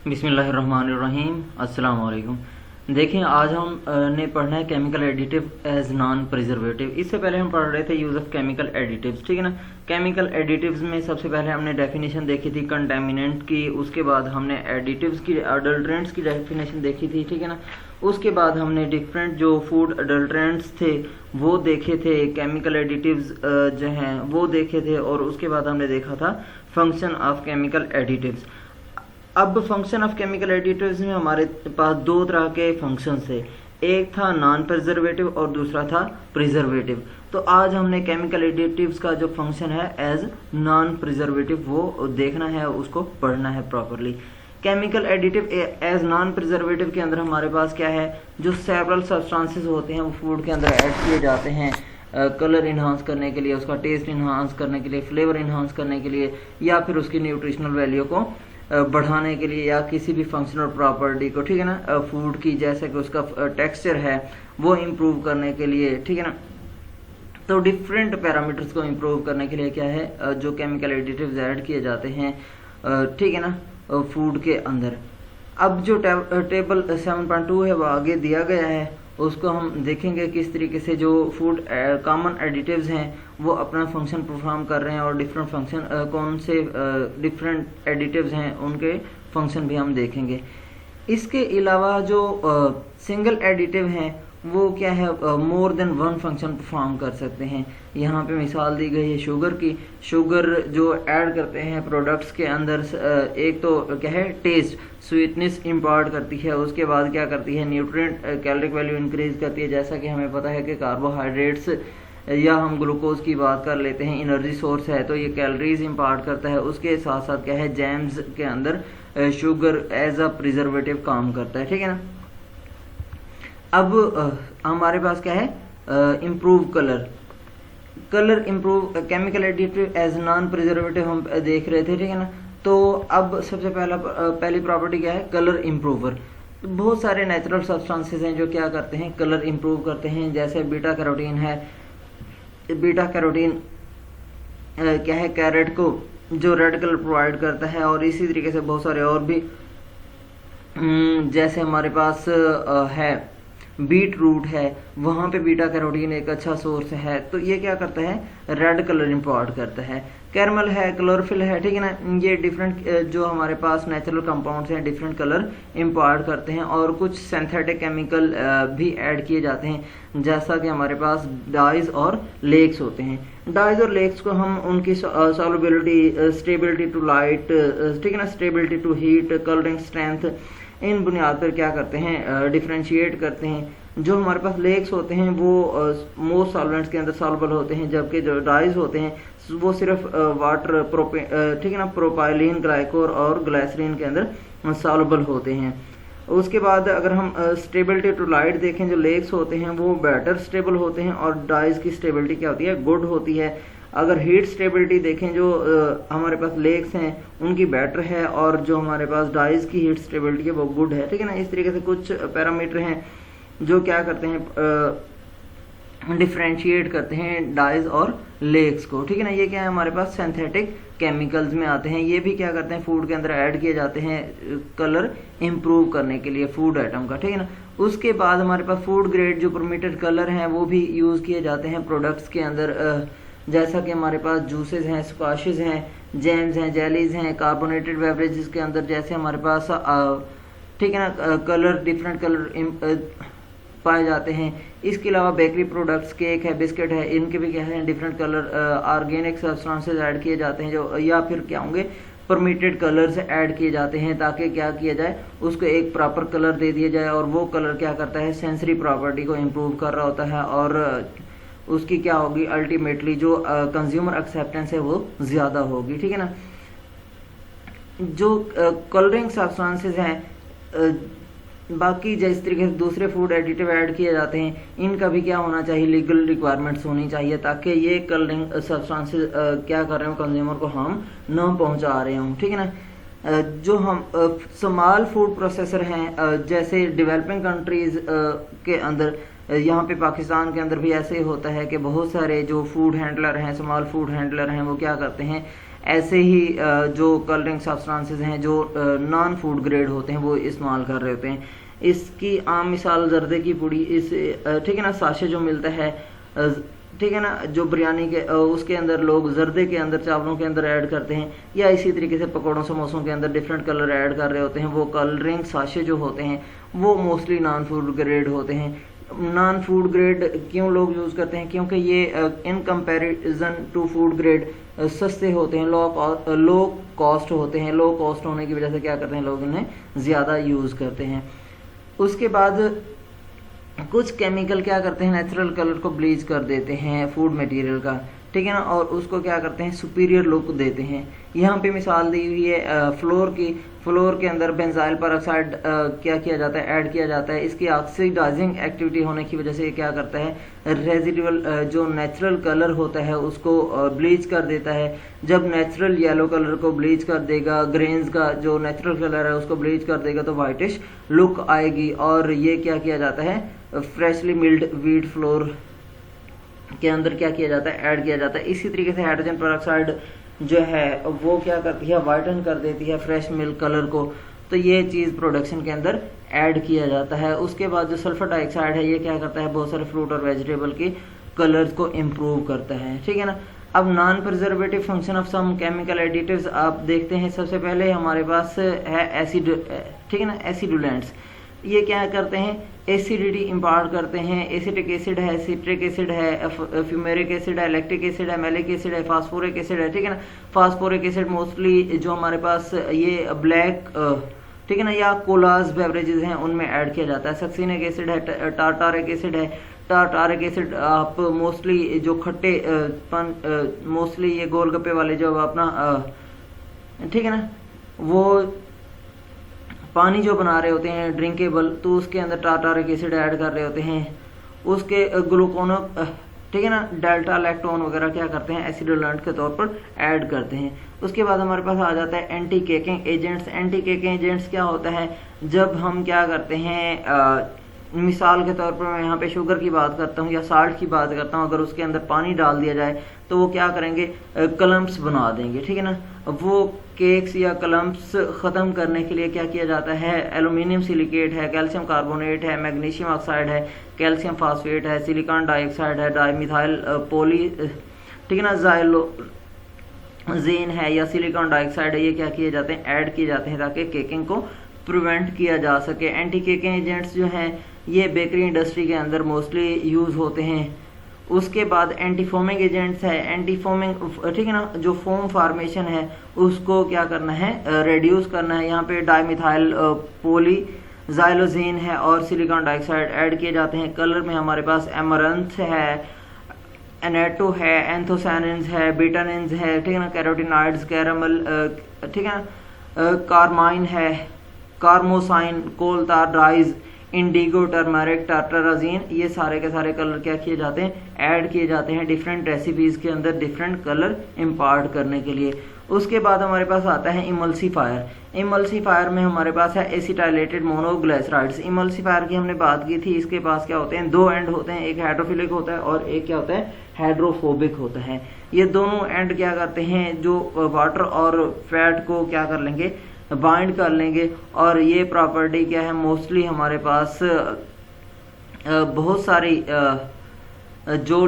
बिस्मिल्लाहिर्रहमानिर्रहीम। अस्सलाम वालेकुम। देखें, आज हम ने पढ़ना है chemical additive as non preservative. इससे पहले हम पढ़ रहे थे यूज़ ऑफ केमिकल एडिटिव्स, ठीक है ना। केमिकल एडिटिव्स में सबसे पहले हमने डेफिनेशन देखी थी कंटामिनेंट की, उसके बाद हमने एडिटिव्स की, अडल्ट्रेंट्स की डेफिनेशन देखी थी, ठीक है ना। उसके बाद हमने डिफरेंट जो फूड अडल्ट्रेंट्स थे वो देखे थे, केमिकल एडिटिव्स जो हैं वो देखे थे, और उसके बाद हमने देखा था फंक्शन ऑफ केमिकल एडिटिव्स। अब फंक्शन ऑफ केमिकल एडिटिव्स में हमारे पास दो तरह के फंक्शंस थे, एक था नॉन प्रिजर्वेटिव और दूसरा था प्रिजर्वेटिव। तो आज हमने केमिकल एडिटिव्स का जो फंक्शन है एज नॉन प्रिजर्वेटिव वो देखना है, उसको पढ़ना है properly. Chemical additive as non preservative के अंदर हमारे पास क्या है, जो सेवरल सब्सटेंसेस होते हैं वो फूड के अंदर ऐड किए जाते हैं कलर इन्हांस करने के लिए, उसका टेस्ट इन्हांस करने के लिए, फ्लेवर इन्हांस करने के लिए, या फिर उसकी न्यूट्रिशनल वैल्यू को बढ़ाने के लिए, या किसी भी फंक्शनल प्रॉपर्टी को, ठीक है ना, फूड की, जैसे कि उसका टेक्सचर है वो इम्प्रूव करने के लिए, ठीक है ना। तो डिफरेंट पैरामीटर्स को इम्प्रूव करने के लिए क्या है, जो केमिकल एडिटिव्स ऐड किए जाते हैं, ठीक है ना, फूड के अंदर। अब जो टेबल 7.2 है वो आगे दिया गया है, उसको हम देखेंगे किस तरीके से जो फूड कॉमन एडिटिव्स हैं वो अपना फंक्शन परफॉर्म कर रहे हैं, और डिफरेंट फंक्शन कौन से डिफरेंट एडिटिव्स हैं उनके फंक्शन भी हम देखेंगे। इसके अलावा जो सिंगल एडिटिव हैं वो क्या है, more than one function perform कर सकते हैं। यहाँ पे मिसाल दी गई है शुगर की। शुगर जो ऐड करते हैं प्रोडक्ट्स के अंदर, एक तो क्या है, टेस्ट, स्वीटनेस इम्पार्ट करती है, उसके बाद क्या करती है, न्यूट्रिएंट कैलोरिक वैल्यू इंक्रीज करती है। जैसा कि हमें पता है कि कार्बोहाइड्रेट्स या हम ग्लूकोज की बात कर लेते हैं, एनर्जी सोर्स है, तो ये कैलोरीज इम्पार्ट करता है। उसके साथ साथ क्या है, जैम्स के अंदर शुगर एज अ प्रिजर्वेटिव काम करता है, ठीक है ना। अब हमारे पास क्या है, improve colour improve chemical additive as non preservative हम देख रहे थे, ठीक है ना। तो अब सबसे पहली प्रॉपर्टी क्या है, कलर इम्प्रूवर। तो बहुत सारे नेचुरल सब्सटेंसेस हैं जो क्या करते हैं, कलर इम्प्रूव करते हैं। जैसे बीटा कैरोटीन है, बीटा कैरोटीन क्या है, कैरेट को जो रेड कलर प्रोवाइड करता है, और इसी तरीके से बहुत सारे और भी, जैसे हमारे पास है बीट रूट है, वहाँ पे बीटा कैरोटीन एक अच्छा सोर्स है, तो ये क्या करता है, रेड कलर इम्पोर्ट करता है। कैरमल है, क्लोरोफिल है, ठीक है ना। ये डिफरेंट जो हमारे पास नेचुरल कंपाउंड्स हैं डिफरेंट कलर इम्पोर्ट करते हैं, और कुछ सिंथेटिक केमिकल भी ऐड किए जाते हैं, जैसा कि हमारे पास डाइज और लेक्स होते हैं। डाइज और लेक्स को हम उनकी सॉल्युबिलिटी, स्टेबिलिटी टू लाइट, ठीक है ना, stability to heat, colouring strength, इन बुनियाद पर क्या करते हैं, डिफ्रेंशिएट करते हैं। जो हमारे पास लेक्स होते हैं वो मोस्ट सॉल्वेंट्स के अंदर सॉल्युबल होते हैं, जबकि जो डाइज होते हैं वो सिर्फ वाटर, ठीक है ना, प्रोपाइलीन, ग्लाइकोर और ग्लाइसरीन के अंदर सॉल्युबल होते हैं। उसके बाद अगर हम स्टेबिलिटी टू लाइट देखें, जो लेक्स होते हैं वो बेटर स्टेबल होते हैं, और डाइज की स्टेबिलिटी क्या होती है, गुड होती है। अगर हीट स्टेबिलिटी देखें, जो हमारे पास लेक्स हैं उनकी बेटर है, और जो हमारे पास डाइज की हीट स्टेबिलिटी है वो गुड है, ठीक है ना। इस तरीके से कुछ पैरामीटर हैं जो क्या करते हैं, डिफ्रेंशिएट करते हैं डाइज और लेक्स को, ठीक है ना। ये क्या है, हमारे पास सिंथेटिक केमिकल्स में आते हैं। ये भी क्या करते हैं, फूड के अंदर ऐड किए जाते हैं कलर इम्प्रूव करने के लिए फूड आइटम का, ठीक है ना। उसके बाद हमारे पास फूड ग्रेड जो परमिटेड कलर हैं वो भी यूज़ किए जाते हैं प्रोडक्ट्स के अंदर, जैसा कि हमारे पास जूसेस हैं, स्क्वाशेस हैं, जैम्स हैं, जेलीज हैं, कार्बोनेटेड बेवरेजेस के अंदर जैसे हमारे पास, ठीक है ना, कलर, डिफरेंट कलर पाए जाते हैं। इसके अलावा बेकरी प्रोडक्ट्स, केक है, बिस्किट है, इनके भी क्या है, different colour, organic substances add किए जाते हैं, जो या फिर क्या होंगे, परमिटेड कलर्स ऐड किए जाते हैं, ताकि क्या किया जाए, उसको एक प्रॉपर कलर दे दिया जाए, और वो कलर क्या करता है, सेंसरी प्रॉपर्टी को इम्प्रूव कर रहा होता है, और उसकी क्या होगी, अल्टीमेटली जो कंज्यूमर एक्सेप्टेंस है वो ज़्यादा होगी, ठीक है ना। जो कलरिंग सब्सटेंसेस हैं, बाकी जिस तरीके से दूसरे फूड एडिटिव ऐड किए जाते हैं, इनका भी क्या होना चाहिए, लीगल रिक्वायरमेंट्स होनी चाहिए, ताकि ये कलरिंग सब्सटेंसेस क्या कर रहे हो, कंज्यूमर को हार्म न पहुंचा रहे हों, ठीक है ना। जो हम स्मॉल फूड प्रोसेसर हैं, जैसे डेवलपिंग कंट्रीज के अंदर, यहाँ पे पाकिस्तान के अंदर भी ऐसे ही होता है कि बहुत सारे जो फूड हैंडलर हैं, स्मॉल फूड हैंडलर हैं, वो क्या करते हैं, ऐसे ही जो कलरिंग सब्सटेंसेस हैं जो नॉन फूड ग्रेड होते हैं वो इस्तेमाल कर रहे होते हैं। इसकी आम मिसाल जर्दे की पुड़ी, इस ठीक है ना, साशे जो मिलता है ठीक है ना, जो बिरयानी के उसके अंदर लोग जर्दे के अंदर चावलों के अंदर ऐड करते हैं, या इसी तरीके से पकौड़ों समोसों के अंदर डिफरेंट कलर ऐड कर रहे होते हैं। वो कलरिंग साशे जो होते हैं वो मोस्टली नॉन फूड ग्रेड होते हैं। नॉन फूड ग्रेड क्यों लोग यूज़ करते हैं? क्योंकि ये in comparison to food grade सस्ते होते हैं, लो कॉस्ट होते हैं। लो कॉस्ट होने की वजह से क्या करते हैं लोग इन्हें ज़्यादा यूज़ करते हैं। उसके बाद कुछ केमिकल क्या करते हैं, नेचुरल कलर को ब्लीच कर देते हैं फूड मटेरियल का, ठीक है ना, और उसको क्या करते हैं, सुपीरियर लुक देते हैं। यहाँ पे मिसाल दी हुई है फ्लोर की। फ्लोर के अंदर बेंजाइल परऑक्साइड क्या किया जाता है, ऐड किया जाता है। इसकी ऑक्सीडाइजिंग एक्टिविटी होने की वजह से ये क्या करता है, रेजिडुअल जो नेचुरल कलर होता है उसको ब्लीच कर देता है। जब नेचुरल येलो कलर को ब्लीच कर देगा, ग्रेन्स का जो नेचुरल कलर है उसको ब्लीच कर देगा तो वाइटिश लुक आएगी। और ये क्या किया जाता है, फ्रेशली मिल्ड व्हीट फ्लोर के अंदर क्या किया जाता है, ऐड किया जाता है। इसी तरीके से हाइड्रोजन पेरोक्साइड जो है वो क्या करती है, वाइटन कर देती है फ्रेश मिल्क कलर को। तो ये चीज़ प्रोडक्शन के अंदर ऐड किया जाता है। उसके बाद जो सल्फर डाइऑक्साइड है ये क्या करता है, बहुत सारे फ्रूट और वेजिटेबल के कलर्स को इम्प्रूव करता है, ठीक है ना। अब non preservative function of some chemical additives आप देखते हैं। सबसे पहले हमारे पास है एसिड, ठीक है ना, एसिडुलेंट्स। ये क्या करते हैं, एसिडिटी इम्पार्ट करते हैं। एसिटिक एसिड है, सिट्रिक एसिड है, फ्यूमेरिक एसिड है, लैक्टिक एसिड है, मैलिक एसिड है, फास्फोरिक एसिड है, ठीक है ना। फास्फोरिक एसिड मोस्टली जो हमारे पास ये ब्लैक ठीक है ना या कोलाज बेवरेजेस हैं उनमें ऐड किया जाता है। सक्सिनिक एसिड है, टार्टारिक एसिड है। टार्टारिक एसिड आप मोस्टली जो खट्टे मोस्टली ये गोलगप्पे वाले जो अपना ठीक है ना वो पानी जो बना रहे होते हैं ड्रिंकेबल, तो उसके अंदर टार्टारिक एसिड ऐड कर रहे होते हैं। उसके ग्लूकोनो ठीक है ना, डेल्टा लैक्टोन वगैरह क्या करते हैं, एसिडुलेंट के तौर पर ऐड करते हैं। उसके बाद हमारे पास आ जाता है anti caking agents. Anti caking agents क्या होता है, जब हम क्या करते हैं मिसाल के तौर पर मैं यहाँ पे शुगर की बात करता हूँ या साल्ट की बात करता हूँ, अगर उसके अंदर पानी डाल दिया जाए तो वो क्या करेंगे, कलम्प्स बना देंगे, ठीक है ना। वो केक्स या कलम्प्स ख़त्म करने के लिए क्या किया जाता है, एल्यूमिनियम सिलिकेट है, कैल्शियम कार्बोनेट है, मैग्नीशियम ऑक्साइड है, कैल्शियम फास्फेट है, सिलिकॉन डाइऑक्साइड है, डाईमिथाइल पोली ठीक है ना, ज़ाइलोजेन है या सिलिकॉन डाइऑक्साइड है, ये क्या किए जाते हैं, ऐड किए जाते हैं ताकि केकिंग को प्रिवेंट किया जा सके। एंटी केकिंग एजेंट्स जो हैं ये बेकरी इंडस्ट्री के अंदर मोस्टली यूज़ होते हैं। उसके बाद एंटी फोमिंग एजेंट्स है। एंटी फोमिंग ठीक है ना, जो फोम फार्मेशन है उसको क्या करना है, रिड्यूस करना है। यहाँ पे डाईमिथाइल पोली ज़ाइलोजेन है और सिलिकॉन डाइऑक्साइड ऐड किए जाते हैं। कलर में हमारे पास एमरंथ है, एनेटो है, एंथोसानिन्स है, बीटानिन्स है, ठीक है ना, कैरोटिनॉइड्स, कैरामल ठीक है ना, कार्माइन है, कार्मोसाइन, कोलतार, डाइज, इंडिगो, टर्मरिक, टार्टाराजीन, ये सारे के सारे कलर क्या किए जाते हैं, ऐड किए जाते हैं डिफरेंट रेसिपीज के अंदर डिफरेंट कलर इम्पार्ट करने के लिए। उसके बाद हमारे पास आता है इमल्सीफायर। इमल्सीफायर में हमारे पास है एसिटाइलेटेड मोनोग्लिसराइड्स। इमल्सीफायर की हमने बात की थी, इसके पास क्या होते हैं, दो एंड होते हैं, एक हाइड्रोफिलिक होता है और एक क्या होता है, हाइड्रोफोबिक होता है। ये दोनों एंड क्या करते हैं, जो वाटर और फैट को क्या कर लेंगे, बाइंड कर लेंगे। और ये प्रॉपर्टी क्या है, मोस्टली हमारे पास बहुत सारी जो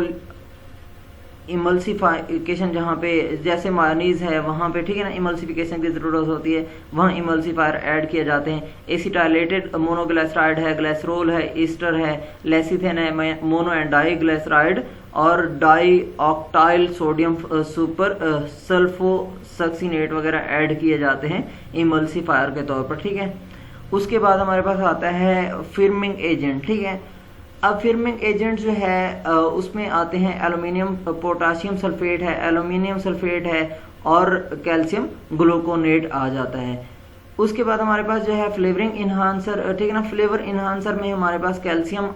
इमल्सिफिकेशन जहाँ पे जैसे मायोनीज है वहाँ पे ठीक है ना इमल्सिफिकेशन की ज़रूरत होती है, वहाँ इमल्सीफायर ऐड किए जाते हैं। एसिटाइलेटेड मोनोग्लिसराइड है, ग्लिसरोल है, ईस्टर है, लेसिथिन है, मोनो एंड डाई ग्लिसराइड और डाई ऑक्टाइल सोडियम सुपर सल्फोसक्सिनेट वगैरह ऐड किए जाते हैं इमल्सीफायर के तौर पर, ठीक है। उसके बाद हमारे पास आता है फिर्मिंग एजेंट, ठीक है। अब फिर्मिंग एजेंट जो है उसमें आते हैं एल्यूमिनियम पोटाशियम सल्फेट है, एल्यूमिनियम सल्फेट है और कैल्शियम ग्लूकोनेट आ जाता है। उसके बाद हमारे पास जो है फ्लेवरिंग इन्हांसर, ठीक है ना। फ्लेवर इन्हांसर में हमारे पास कैल्शियम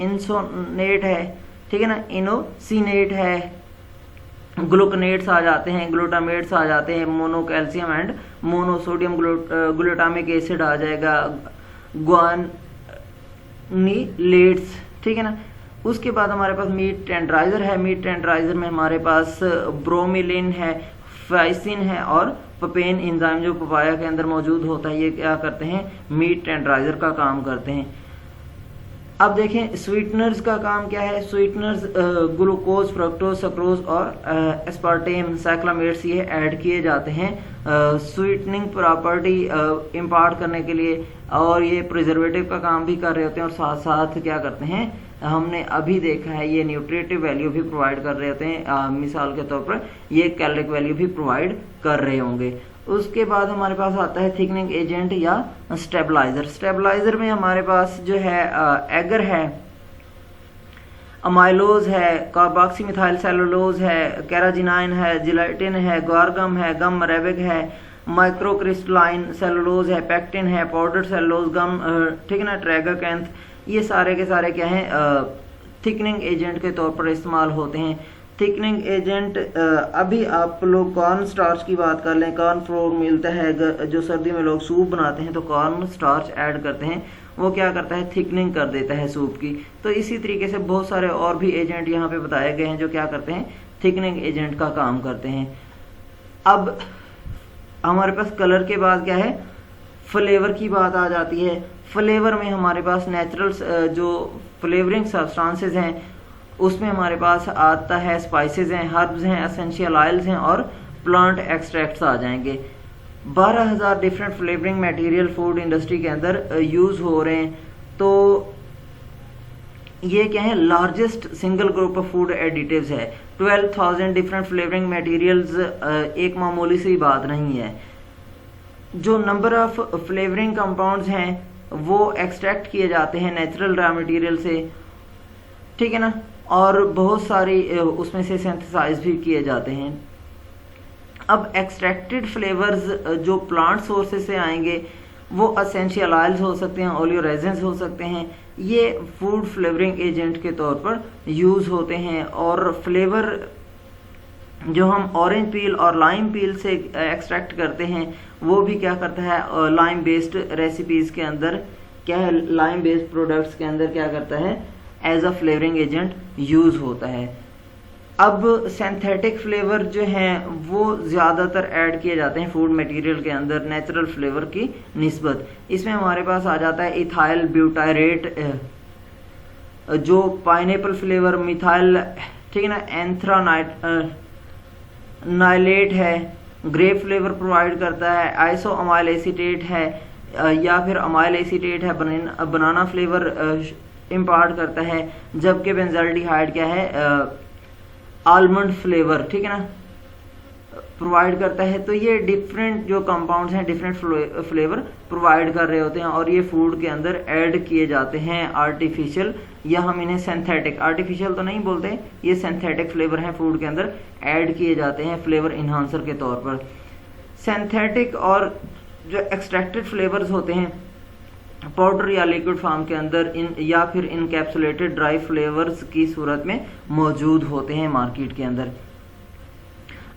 इंसोनेट है, ठीक है ना, इनोसिनेट है, ग्लूकोनेट्स आ जाते हैं, ग्लूटामेट्स आ जाते हैं, mono calcium and mono sodium glutamic acid आ जाएगा, ग्वानिलेट्स, ठीक है ना। उसके बाद हमारे पास मीट टेंडराइजर है। मीट टेंडराइजर में हमारे पास ब्रोमिलिन है, फाइसिन है और पपेन एंजाइम जो पपाया के अंदर मौजूद होता है, ये क्या करते हैं, मीट टेंडराइजर का काम करते हैं। अब देखें स्वीटनर्स का काम क्या है। स्वीटनर्स ग्लूकोज, फ्रक्टोज, सक्रोज और एस्पार्टेम, साइक्लामेट्स ये ऐड किए जाते हैं स्वीटनिंग प्रॉपर्टी इम्पार्ट करने के लिए, और ये प्रिजर्वेटिव का काम भी कर रहे होते हैं, और साथ साथ क्या करते हैं, हमने अभी देखा है ये न्यूट्रिटिव वैल्यू भी प्रोवाइड कर रहे होते हैं। मिसाल के तौर पर ये कैलोरिक वैल्यू भी प्रोवाइड कर रहे होंगे। उसके बाद हमारे पास आता है थिकनिंग एजेंट या स्टेबलाइजर। स्टेबलाइजर में हमारे पास जो है एगर है, अमाइलोज है, कार्बोक्सी मिथाइल सेलुलोज है, कैराजिनाइन है, जिलेटिन है, गार्गम है, गम अरेबिक है, माइक्रोक्रिस्टलाइन सेलुलोज है, पेक्टिन है, पाउडर सेलुलोज, गम, ठीक है ना, ट्रैगाकैंथ, ये सारे के सारे क्या हैं, थिकनिंग एजेंट के तौर पर इस्तेमाल होते हैं। थिकनिंग एजेंट अभी आप लोग कॉर्न स्टार्च की बात कर लें, कॉर्न फ्लोर मिलता है, जो सर्दी में लोग सूप बनाते हैं तो कॉर्न स्टार्च ऐड करते हैं, वो क्या करता है, थिकनिंग कर देता है सूप की। तो इसी तरीके से बहुत सारे और भी एजेंट यहाँ पे बताए गए हैं जो क्या करते हैं, थिकनिंग एजेंट का काम करते हैं। अब हमारे पास कलर के बाद क्या है, फ्लेवर की बात आ जाती है। फ्लेवर में हमारे पास नेचुरल जो फ्लेवरिंग सब्सटेंसेस हैं उसमें हमारे पास आता है स्पाइसेस हैं, हर्ब्स हैं, एसेंशियल ऑयल्स हैं और प्लांट एक्सट्रैक्ट्स आ जाएंगे। 12,000 different flavouring material food industry के अंदर यूज हो रहे हैं। तो ये क्या है, largest single group of food additives है। 12,000 डिफरेंट फ्लेवरिंग मटेरियल्स एक मामूली सी बात नहीं है। जो नंबर ऑफ फ्लेवरिंग कंपाउंड्स हैं वो एक्सट्रैक्ट किए जाते हैं नेचुरल रॉ मटेरियल से, ठीक है ना, और बहुत सारी उसमें से सिंथेसाइज भी किए जाते हैं। अब एक्सट्रैक्टेड फ्लेवर्स जो प्लांट सोर्सेज से आएंगे वो एसेंशियल ऑयल्स हो सकते हैं, ओलियो रेजिन्स हो सकते हैं, ये फूड फ्लेवरिंग एजेंट के तौर पर यूज होते हैं। और फ्लेवर जो हम ऑरेंज पील और लाइम पील से एक्सट्रैक्ट करते हैं वो भी क्या करता है, लाइम बेस्ड रेसिपीज के अंदर क्या है, लाइम बेस्ड प्रोडक्ट्स के अंदर क्या करता है, as a flavouring agent use होता है। अब सिंथेटिक फ्लेवर जो हैं वो ज़्यादातर ऐड किए जाते हैं फूड मटेरियल के अंदर नेचुरल फ्लेवर की निस्बत। इसमें हमारे पास आ जाता है इथाइल ब्यूटायरेट, जो पाइनएप्पल फ्लेवर, मिथाइल, ठीक है ना, एंथ्रानाइलेट है, ग्रेप फ्लेवर प्रोवाइड करता है, आइसो अमाइल एसीटेट है या फिर अमाइल एसीटेट है, बनाना फ्लेवर इम्पार्ट करता है, जबकि बेंजाल्डिहाइड क्या है, आलमंड फ्लेवर, ठीक है ना, प्रोवाइड करता है। तो ये डिफरेंट जो कंपाउंड्स हैं डिफरेंट फ्लेवर प्रोवाइड कर रहे होते हैं और ये फूड के अंदर ऐड किए जाते हैं आर्टिफिशियल, या हम इन्हें सिंथेटिक, आर्टिफिशियल तो नहीं बोलते, ये सिंथेटिक फ्लेवर हैं फूड के अंदर ऐड किए जाते हैं फ्लेवर इन्हांसर के तौर पर। सिंथेटिक और जो एक्सट्रैक्टेड फ्लेवर्स होते हैं पाउडर या लिक्विड फॉर्म के अंदर इन या फिर इनकैप्सुलेटेड ड्राई फ्लेवर्स की सूरत में मौजूद होते हैं मार्केट के अंदर।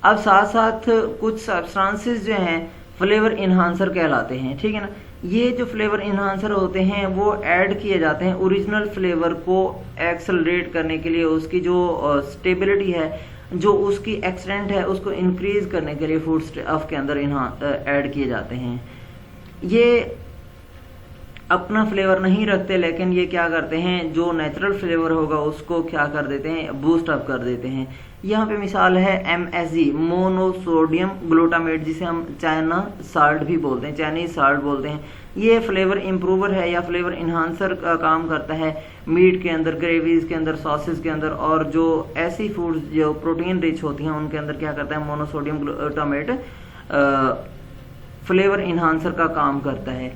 अब साथ साथ कुछ सब्सटेंसेस जो हैं फ्लेवर इन्हांसर कहलाते हैं, ठीक है ना। ये जो फ्लेवर इन्हांसर होते हैं वो ऐड किए जाते हैं ओरिजिनल फ्लेवर को एक्सेलरेट करने के लिए, उसकी जो स्टेबिलिटी है, जो उसकी एक्सटेंट है, उसको इंक्रीज करने के लिए फूड स्टफ के अंदर ऐड किए जाते हैं। ये अपना फ्लेवर नहीं रखते, लेकिन ये क्या करते हैं, जो नेचुरल फ्लेवर होगा उसको क्या कर देते हैं, बूस्ट अप कर देते हैं। यहाँ पे मिसाल है MSG, मोनोसोडियम ग्लूटामेट, जिसे हम चाइना साल्ट भी बोलते हैं, चाइनीज साल्ट बोलते हैं। ये फ्लेवर इम्प्रूवर है या फ्लेवर इन्हांसर का काम करता है मीट के अंदर, ग्रेवीज के अंदर, सॉसेस के अंदर, और जो ऐसी फूड्स जो प्रोटीन रिच होती हैं उनके अंदर क्या करता है, मोनोसोडियम ग्लूटामेट फ्लेवर इन्हांसर का काम करता है।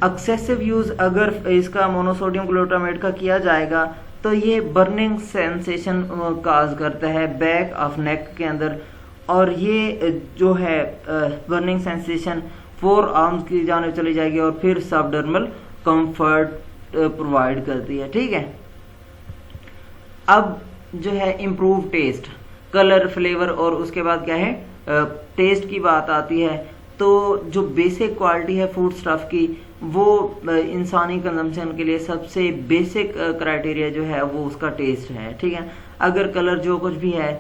एक्सेसिव यूज अगर इसका मोनोसोडियम ग्लूटामेट का किया जाएगा तो ये बर्निंग सेंसेशन काज करता है बैक ऑफ नेक के अंदर, और ये जो है बर्निंग सेंसेशन 4 आर्म्स की जाने चली जाएगी और फिर सबडर्मल कंफर्ट प्रोवाइड करती है, ठीक है। अब जो है इम्प्रूव टेस्ट, कलर, फ्लेवर और उसके बाद क्या है टेस्ट की बात आती है। तो जो बेसिक क्वालिटी है फूड स्टफ की वो इंसानी कंजम्पशन के लिए सबसे बेसिक क्राइटेरिया जो है वो उसका टेस्ट है, ठीक है। अगर कलर जो कुछ भी है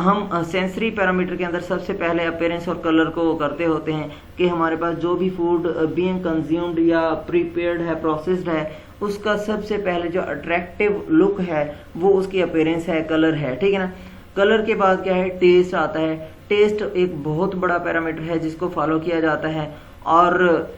हम सेंसरी पैरामीटर के अंदर सबसे पहले अपीयरेंस और कलर को वो करते होते हैं कि हमारे पास जो भी फूड बीइंग कंज्यूम्ड या प्रीपेयर्ड है, प्रोसेस्ड है, उसका सबसे पहले जो अट्रैक्टिव लुक है वो उसकी अपीयरेंस है, कलर है, ठीक है ना। कलर के बाद क्या है, टेस्ट आता है। टेस्ट एक बहुत बड़ा पैरामीटर है जिसको फॉलो किया जाता है, और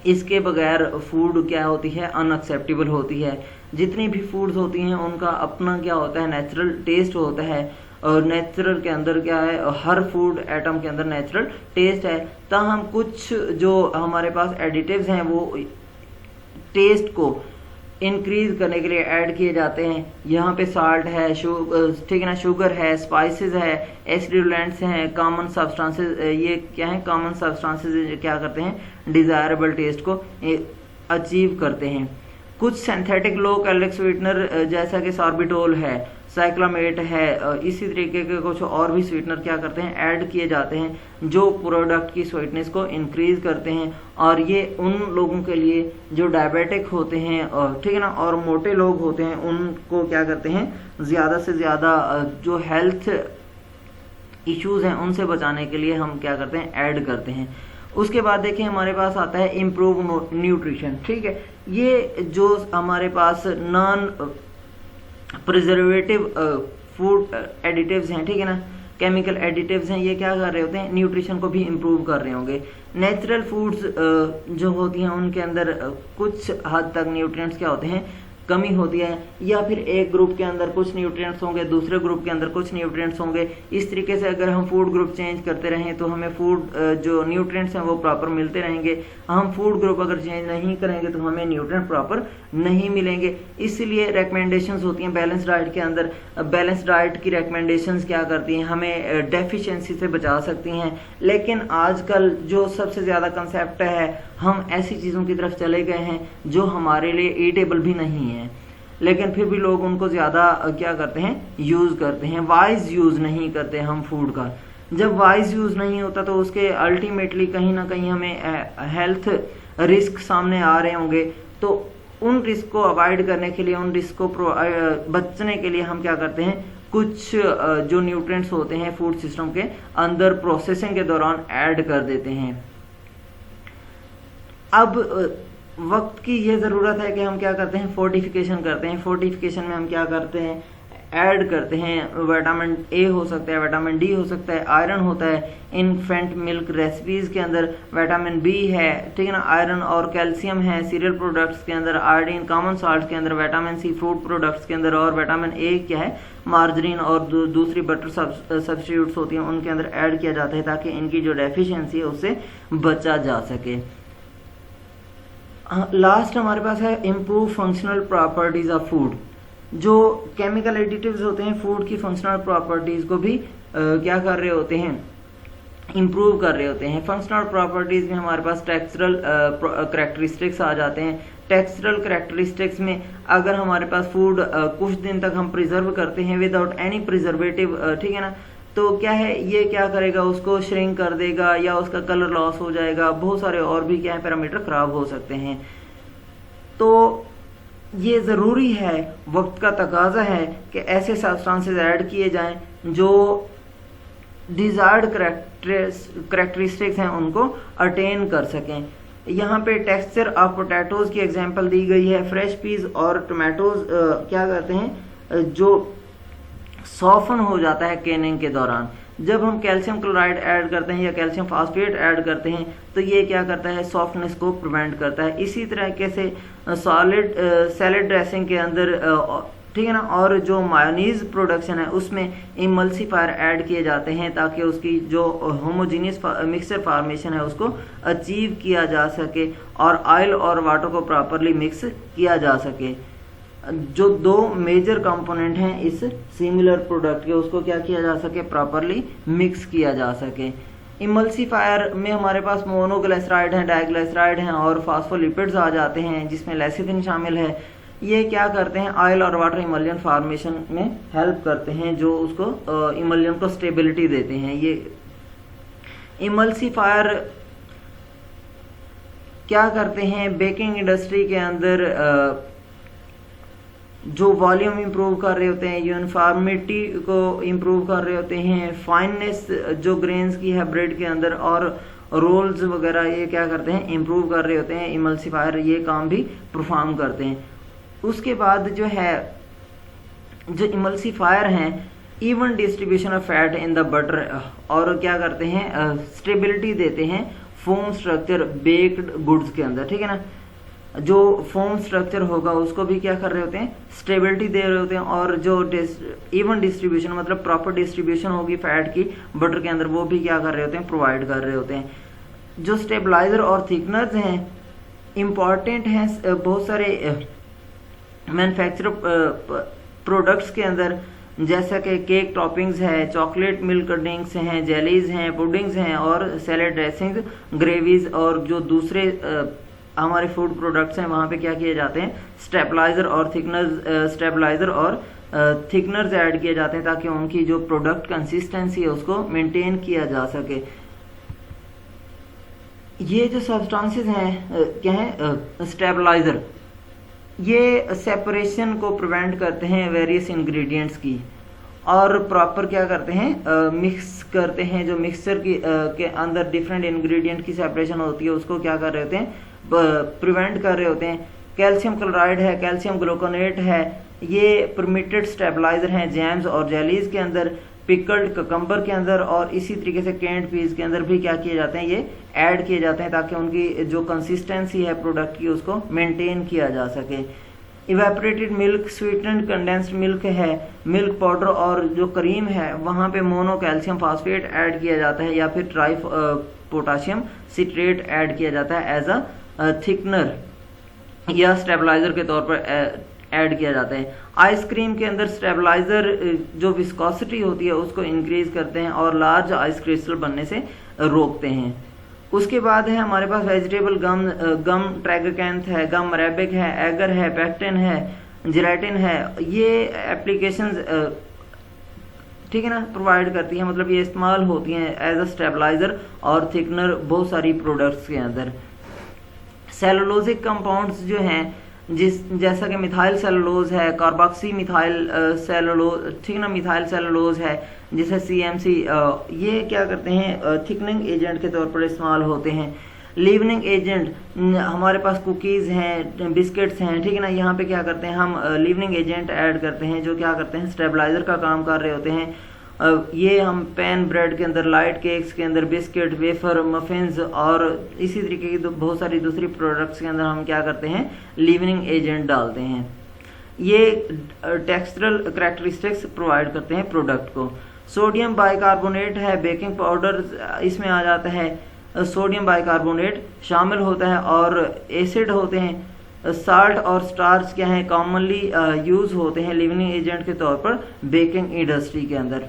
इसके बगैर फूड क्या होती है, अनएक्सेप्टेबल होती है। जितनी भी फूड्स होती हैं उनका अपना क्या होता है, नेचुरल टेस्ट होता है, और नेचुरल के अंदर क्या है, हर फूड आइटम के अंदर नेचुरल टेस्ट है। ताहम कुछ जो हमारे पास एडिटिव्स हैं वो टेस्ट को इंक्रीज करने के लिए ऐड किए जाते हैं। यहाँ पे साल्ट है, ठीक है ना, शुगर है, स्पाइसेस है, एसिडुलेंट्स हैं, कॉमन सब्सटेंसेस। ये क्या है, कॉमन सब्सटेंसेस क्या करते हैं, डिजायरेबल टेस्ट को अचीव करते हैं। कुछ सिंथेटिक लो कैलोरिक स्वीटनर जैसा कि सॉर्बिटोल है, साइक्लामेट है, इसी तरीके के कुछ और भी स्वीटनर क्या करते हैं, ऐड किए जाते हैं जो प्रोडक्ट की स्वीटनेस को इंक्रीज करते हैं। और ये उन लोगों के लिए जो डायबिटिक होते हैं, ठीक है ना, और मोटे लोग होते हैं, उनको क्या करते हैं, ज्यादा से ज्यादा जो हेल्थ इश्यूज हैं उनसे बचाने के लिए हम क्या करते हैं, ऐड करते हैं। उसके बाद देखिए हमारे पास आता है इम्प्रूव न्यूट्रिशन, ठीक है। ये जो हमारे पास नॉन प्रिजर्वेटिव फूड एडिटिव्स हैं, ठीक है ना, केमिकल एडिटिव्स हैं, ये क्या कर रहे होते हैं, न्यूट्रिशन को भी इम्प्रूव कर रहे होंगे। नेचुरल फूड्स जो होती हैं उनके अंदर कुछ हद तक न्यूट्रिएंट्स क्या होते हैं, कमी होती है, या फिर एक ग्रुप के अंदर कुछ न्यूट्रिएंट्स होंगे, दूसरे ग्रुप के अंदर कुछ न्यूट्रिएंट्स होंगे। इस तरीके से अगर हम फूड ग्रुप चेंज करते रहें तो हमें फूड जो न्यूट्रिएंट्स हैं वो प्रॉपर मिलते रहेंगे। हम फूड ग्रुप अगर चेंज नहीं करेंगे तो हमें न्यूट्रिएंट प्रॉपर नहीं मिलेंगे। इसलिए रिकमेंडेशंस होती हैं बैलेंस डाइट के अंदर। बैलेंस डाइट की रिकमेंडेशंस क्या करती हैं, हमें डेफिशिएंसी से बचा सकती हैं। लेकिन आजकल जो सबसे ज़्यादा कंसेप्ट है, हम ऐसी चीज़ों की तरफ चले गए हैं जो हमारे लिए ईटेबल भी नहीं है, लेकिन फिर भी लोग उनको ज़्यादा क्या करते हैं, यूज़ करते हैं। वाइज यूज़ नहीं करते हम फूड का। जब वाइज यूज़ नहीं होता तो उसके अल्टीमेटली कहीं ना कहीं हमें हेल्थ रिस्क सामने आ रहे होंगे। तो उन रिस्क को अवॉइड करने के लिए, उन रिस्क को बचने के लिए हम क्या करते हैं, कुछ जो न्यूट्रिएंट्स होते हैं फूड सिस्टम के अंदर प्रोसेसिंग के दौरान ऐड कर देते हैं। अब वक्त की ये ज़रूरत है कि हम क्या करते हैं, फोर्टिफिकेशन करते हैं। फोर्टिफिकेशन में हम क्या करते हैं, ऐड करते हैं विटामिन ए हो सकता है, विटामिन डी हो सकता है, आयरन होता है। इन्फेंट मिल्क रेसिपीज़ के अंदर विटामिन बी है, ठीक है ना, आयरन और कैल्शियम है। सीरियल प्रोडक्ट्स के अंदर आयोडीन, कॉमन साल्ट के अंदर विटामिन सी, फ्रूट प्रोडक्ट्स के अंदर, और विटामिन ए क्या है, मार्जरीन और दूसरी बटर सब्स्टिट्यूट्स होती हैं उनके अंदर ऐड किया जाता है ताकि इनकी जो डेफिशिएंसी है उससे बचा जा सके। लास्ट हमारे पास है improve functional properties of food. जो केमिकल एडिटिव्स होते हैं फूड की फंक्शनल प्रॉपर्टीज को भी क्या कर रहे होते हैं, इम्प्रूव कर रहे होते हैं। फंक्शनल प्रॉपर्टीज में हमारे पास टेक्सचरल करैक्टरिस्टिक्स आ जाते हैं। टेक्सचरल करैक्टरिस्टिक्स में अगर हमारे पास फूड कुछ दिन तक हम प्रिजर्व करते हैं विदाउट एनी प्रिजर्वेटिव, ठीक है ना, तो क्या है, ये क्या करेगा, उसको श्रिंक कर देगा या उसका कलर लॉस हो जाएगा। बहुत सारे और भी क्या है, पैरामीटर खराब हो सकते हैं। तो ये ज़रूरी है, वक्त का तकाजा है कि ऐसे सब्सटेंसेस ऐड किए जाएं जो डिजायर्ड करैक्टरिस्टिक्स हैं उनको अटेन कर सकें। यहाँ पे टेक्सचर ऑफ पोटैटोज की एग्जांपल दी गई है। फ्रेश पीज और टोमेटोज क्या करते हैं, जो सॉफ्टन हो जाता है कैनिंग के दौरान। जब हम कैल्शियम क्लोराइड ऐड करते हैं या कैल्शियम फास्फेट ऐड करते हैं तो ये क्या करता है, सॉफ्टनेस को प्रिवेंट करता है। इसी तरीके से सॉलिड सैलेड ड्रेसिंग के अंदर, ठीक है ना, और जो मायोनीज प्रोडक्शन है उसमें इमल्सीफायर ऐड किए जाते हैं ताकि उसकी जो होमोजीनियस मिक्सचर फार्मेशन है उसको अचीव किया जा सके और ऑयल और वाटर को प्रॉपरली मिक्स किया जा सके। जो दो मेजर कंपोनेंट हैं इस सिमिलर प्रोडक्ट के, उसको क्या किया जा सके, प्रॉपरली मिक्स किया जा सके। इमल्सीफायर में हमारे पास मोनोग्लिसराइड हैं, डाइग्लिसराइड हैं और फास्फोलिपिड्स आ जाते हैं जिसमें लेसिथिन शामिल है। ये क्या करते हैं, ऑयल और वाटर इमल्जन फॉर्मेशन में हेल्प करते हैं, जो उसको इमल्जन को स्टेबिलिटी देते हैं। ये इमल्सीफायर क्या करते हैं, बेकिंग इंडस्ट्री के अंदर जो वॉल्यूम इंप्रूव कर रहे होते हैं, यूनिफॉर्मिटी को इंप्रूव कर रहे होते हैं, फाइननेस जो ग्रेन्स की है ब्रेड के अंदर, और रोल्स वगैरह ये क्या करते हैं, इंप्रूव कर रहे होते हैं। इमल्सिफायर ये काम भी परफॉर्म करते हैं। उसके बाद जो है, जो इमल्सिफायर हैं, even distribution of fat in the butter, और क्या करते हैं, स्टेबिलिटी देते हैं फोम स्ट्रक्चर बेक्ड गुड्स के अंदर, ठीक है ना। जो फोम स्ट्रक्चर होगा उसको भी क्या कर रहे होते हैं, स्टेबिलिटी दे रहे होते हैं, और जो इवन डिस्ट्रीब्यूशन मतलब प्रॉपर डिस्ट्रीब्यूशन होगी फैट की बटर के अंदर, वो भी क्या कर रहे होते हैं, प्रोवाइड कर रहे होते हैं। जो स्टेबलाइजर और थिकनर्स हैं इम्पॉर्टेंट हैं बहुत सारे मैन्युफैक्चर प्रोडक्ट्स के अंदर, जैसा कि केक टॉपिंग्स है, चॉकलेट मिल्क ड्रिंक्स हैं, जेलीज हैं, पुडिंग्स हैं, और सैलेड ड्रेसिंग, ग्रेवीज, और जो दूसरे हमारे फूड प्रोडक्ट्स हैं वहाँ पे क्या किए जाते हैं, स्टेबलाइजर और थिकनर्स ऐड किए जाते हैं, ताकि उनकी जो प्रोडक्ट कंसिस्टेंसी है उसको मेंटेन किया जा सके। ये जो सब्सटेंसेस हैं क्या है, स्टेबलाइजर, ये सेपरेशन को प्रिवेंट करते हैं वेरियस इंग्रेडिएंट्स की, और प्रॉपर क्या करते हैं, मिक्स करते हैं। जो मिक्सचर की के अंदर डिफरेंट इंग्रेडिएंट की सेपरेशन होती है उसको क्या कर रहे होते हैं, प्रिवेंट कर रहे होते हैं। कैल्शियम क्लोराइड है, कैल्शियम ग्लूकोनेट है, ये परमिटेड स्टेबलाइजर हैं जैम्स और जेलीज के अंदर, पिकल्ड ककम्बर के अंदर, और इसी तरीके से कैंड पीस के अंदर भी क्या किए जाते हैं, ये ऐड किए जाते हैं, ताकि उनकी जो कंसिस्टेंसी है प्रोडक्ट की उसको मेंटेन किया जा सके। Evaporated milk, sweetened condensed milk है, मिल्क पाउडर और जो क्रीम है वहाँ पे मोनो कैल्शियम फास्फेट ऐड किया जाता है, या फिर ट्राई पोटाशियम सिट्रेट ऐड किया जाता है एज अ थिकनर या स्टेबलाइजर के तौर पर ऐड किया जाता है। आइसक्रीम के अंदर स्टेबलाइजर जो विस्कोसिटी होती है उसको इंक्रीज करते हैं और लार्ज आइस क्रिस्टल बनने से रोकते हैं। उसके बाद है हमारे पास वेजिटेबल गम ट्रैगोकैंथ है, गम अरेबिक है, एगर है, पैक्टिन है, जेलेटिन है। ये एप्लीकेशंस ठीक है ना प्रोवाइड करती है, मतलब ये इस्तेमाल होती हैं एज अ स्टेबलाइजर और थिकनर बहुत सारी प्रोडक्ट्स के अंदर। सेलुलोजिक कंपाउंड्स जो हैं जैसा कि मिथाइल सेलुलोज है, कार्बोक्सी मिथाइल सेलुलोज, ठीक ना, मिथाइल सेलुलोज है, जैसे CMC, ये क्या करते हैं, थिकनिंग एजेंट के तौर पर इस्तेमाल होते हैं। लीवनिंग एजेंट हमारे पास कुकीज़ हैं, बिस्किट्स हैं, ठीक है ना, यहाँ पे क्या करते हैं हम लीवनिंग एजेंट ऐड करते हैं जो क्या करते हैं स्टेबलाइजर का काम कर रहे होते हैं। ये हम पैन ब्रेड के अंदर, लाइट केक्स के अंदर, बिस्किट, वेफर, मफिन्स और इसी तरीके की बहुत सारी दूसरी प्रोडक्ट्स के अंदर हम क्या करते हैं लीवनिंग एजेंट डालते हैं। ये टेक्सचरल करैक्टरिस्टिक्स प्रोवाइड करते हैं प्रोडक्ट को। सोडियम बाइकार्बोनेट है, बेकिंग पाउडर इसमें आ जाता है, सोडियम बाइकार्बोनेट शामिल होता है, और एसिड होते हैं। साल्ट और स्टार्च क्या है, कॉमनली यूज होते हैं लीवनिंग एजेंट के तौर पर बेकिंग इंडस्ट्री के अंदर।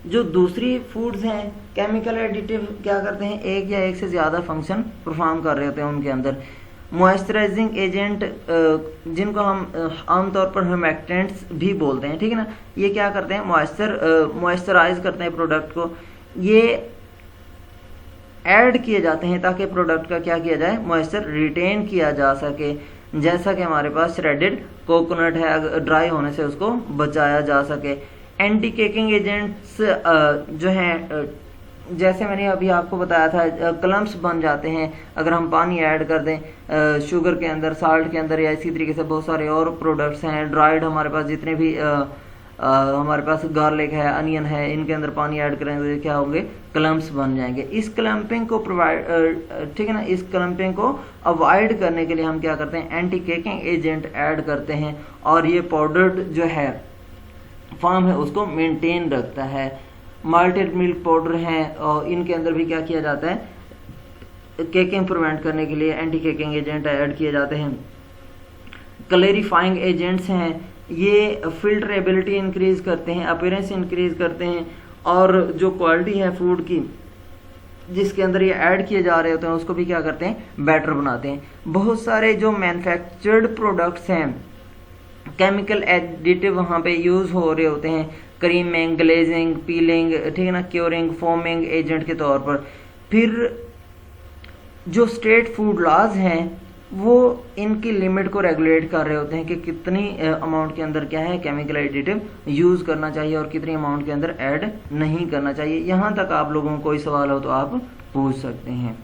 जो दूसरी फूड्स हैं केमिकल एडिटिव क्या करते हैं, एक या एक से ज़्यादा फंक्शन परफॉर्म कर रहे होते हैं उनके अंदर। मॉइस्चराइजिंग एजेंट जिनको हम आमतौर पर ह्यूमेक्टेंट्स भी बोलते हैं, ठीक है ना, ये क्या करते हैं, मॉइस्चराइज करते हैं प्रोडक्ट को। ये ऐड किए जाते हैं ताकि प्रोडक्ट का क्या किया जाए, मॉइस्चर रिटेन किया जा सके। जैसा कि हमारे पास श्रेडेड कोकोनट है, अगर ड्राई होने से उसको बचाया जा सके। एंटी केकिंग एजेंट्स जो हैं जैसे मैंने अभी आपको बताया था, क्लम्प्स बन जाते हैं अगर हम पानी ऐड कर दें शुगर के अंदर, साल्ट के अंदर, या इसी तरीके से बहुत सारे और प्रोडक्ट्स हैं। ड्राइड हमारे पास जितने भी हमारे पास गार्लिक है, अनियन है, इनके अंदर पानी ऐड करेंगे क्या होंगे, क्लम्प्स बन जाएंगे। इस क्लम्पिंग को ठीक है ना, इस क्लम्पिंग को अवॉइड करने के लिए हम क्या करते हैं, एंटी केकिंग एजेंट ऐड करते हैं, और ये पाउडर्ड जो है फॉर्म है उसको मेंटेन रखता है। माल्टेड मिल्क पाउडर है और इनके अंदर भी क्या किया जाता है, केकिंग प्रिवेंट करने के लिए एंटी केकिंग एजेंट ऐड किए जाते हैं। क्लैरिफाइंग एजेंट्स हैं, ये फिल्टरेबिलिटी इंक्रीज करते हैं, अपीयरेंस इंक्रीज करते हैं, और जो क्वालिटी है फूड की जिसके अंदर ये ऐड किए जा रहे होते हैं उसको भी क्या करते हैं, बेटर बनाते हैं। बहुत सारे जो मैन्युफैक्चर्ड प्रोडक्ट्स हैं केमिकल एडिटिव वहाँ पे यूज हो रहे होते हैं, क्रीमिंग, ग्लेजिंग, पीलिंग, ठीक है ना, क्योरिंग, फोमिंग एजेंट के तौर पर। फिर जो स्टेट फूड लॉज हैं वो इनकी लिमिट को रेगुलेट कर रहे होते हैं कि कितनी अमाउंट के अंदर क्या है केमिकल एडिटिव यूज़ करना चाहिए और कितनी अमाउंट के अंदर ऐड नहीं करना चाहिए। यहाँ तक आप लोगों को कोई सवाल हो तो आप पूछ सकते हैं।